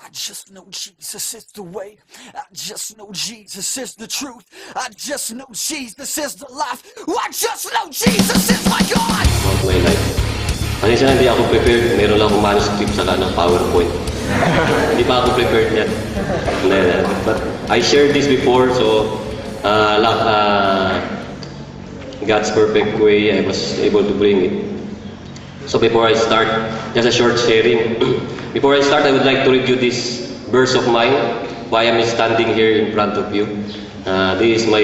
I just know Jesus is the way. I just know Jesus is the truth. I just know Jesus is the life. I just know Jesus is my God. About my life. Kasi hindi ako prepared. Meron lang akong manuscript sa ng PowerPoint. Hindi pa ako prepared yan. But I shared this before, so God's perfect way, I was able to bring it. So before I start, just a short sharing. Before I start, I would like to read you this verse of mine, why I'm standing here in front of you. This is my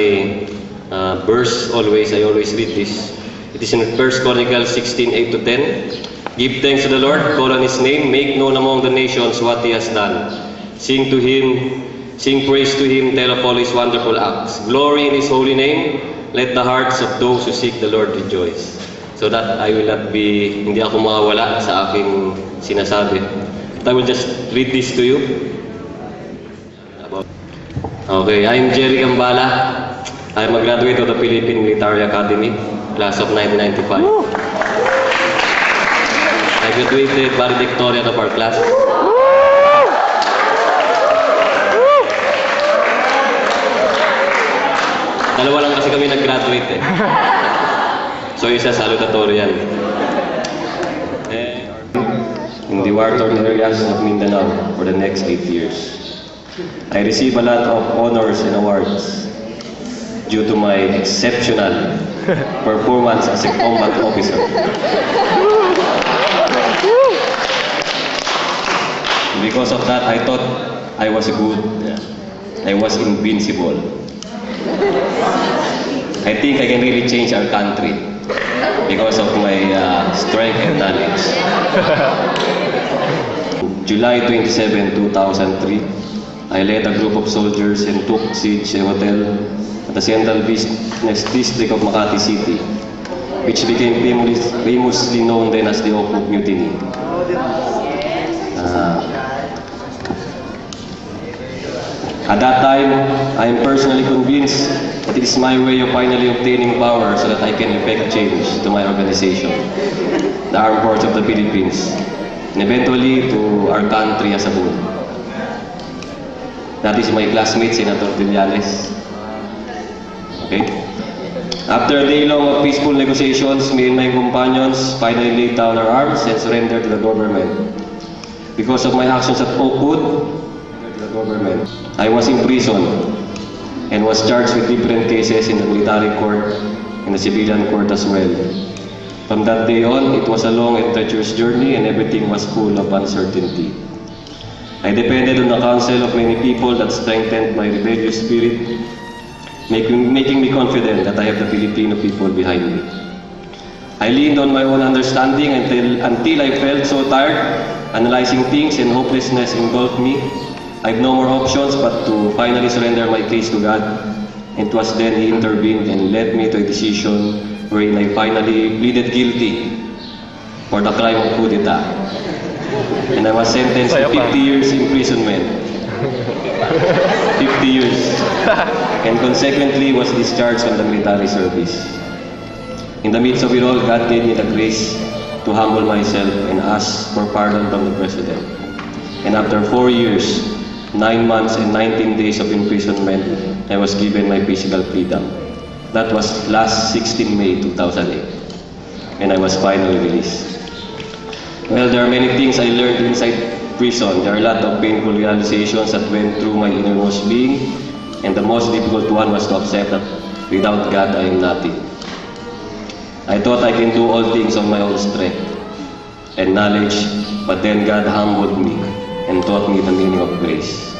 verse always, I always read this. It is in 1 Chronicles 16:8-10. Give thanks to the Lord, call on His name, make known among the nations what He has done. Sing to Him, sing praise to Him, tell of all His wonderful acts. Glory in His holy name, let the hearts of those who seek the Lord rejoice. So that I will not be, hindi ako mawawala sa aking sinasabi. But I will just read this to you. Okay, I'm Jerry Gambala. I'm a graduate of the Philippine Military Academy, class of 1995. I graduated valedictorian of our class. Dalawa lang kasi kami nag-graduate eh. So isa salutatorian. In the war-torn areas of Mindanao for the next 8 years. I received a lot of honors and awards due to my exceptional performance as a combat officer. Because of that, I thought I was good. I was invincible. I think I can really change our country because of my strength and knowledge. July 27, 2003, I led a group of soldiers and took siege a hotel at the central business district of Makati City, which became famously known then as the Oku Mutiny. At that time, I am personally convinced that it is my way of finally obtaining power so that I can effect change to my organization, the Armed Forces of the Philippines, and eventually to our country as a whole. That is my classmate, Senator Trillanes. Okay? After a day long of peaceful negotiations, me and my companions finally laid down our arms and surrendered to the government. Because of my actions at Oakwood, the government, I was imprisoned and was charged with different cases in the military court and the civilian court as well. From that day on, it was a long and treacherous journey and everything was full of uncertainty. I depended on the counsel of many people that strengthened my rebellious spirit, making me confident that I have the Filipino people behind me. I leaned on my own understanding until I felt so tired, analyzing things and hopelessness engulfed me. I have no more options but to finally surrender my case to God. And it was then He intervened and led me to a decision wherein I finally pleaded guilty for the crime of coup d'etat. And I was sentenced to 50 years imprisonment. 50 years. And consequently was discharged from the military service. In the midst of it all, God gave me the grace to humble myself and ask for pardon from the President. And after 4 years, 9 months and 19 days of imprisonment, I was given my physical freedom. That was last 16 May 2008. And I was finally released. Well, there are many things I learned inside prison. There are a lot of painful realizations that went through my innermost being. And the most difficult one was to accept that without God, I am nothing. I thought I can do all things on my own strength and knowledge, but then God humbled me and taught me the meaning of grace.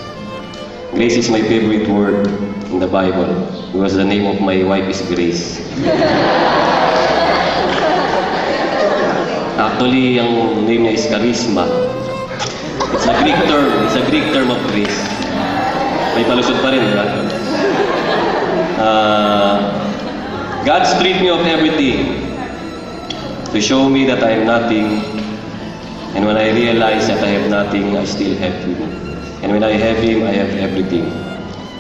Grace is my favorite word in the Bible because the name of my wife is Grace. Actually, ang name niya is Charisma. It's a Greek term. It's a Greek term of grace. May palusot pa rin, di ba? God stripped me of everything to show me that I am nothing. And when I realize that I have nothing, I still have Him. And when I have Him, I have everything.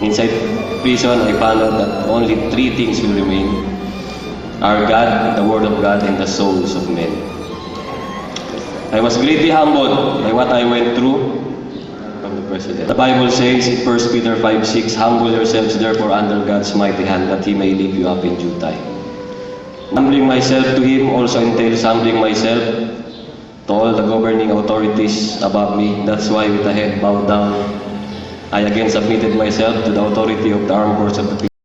Inside prison, I found out that only 3 things will remain: our God, the Word of God, and the souls of men. I was greatly humbled by what I went through, from the President. The Bible says in 1 Peter 5:6, "Humble yourselves therefore under God's mighty hand, that He may lift you up in due time." Humbling myself to Him also entails humbling myself to all the governing authorities above me. That's why with the head bowed down, I again submitted myself to the authority of the armed forces of the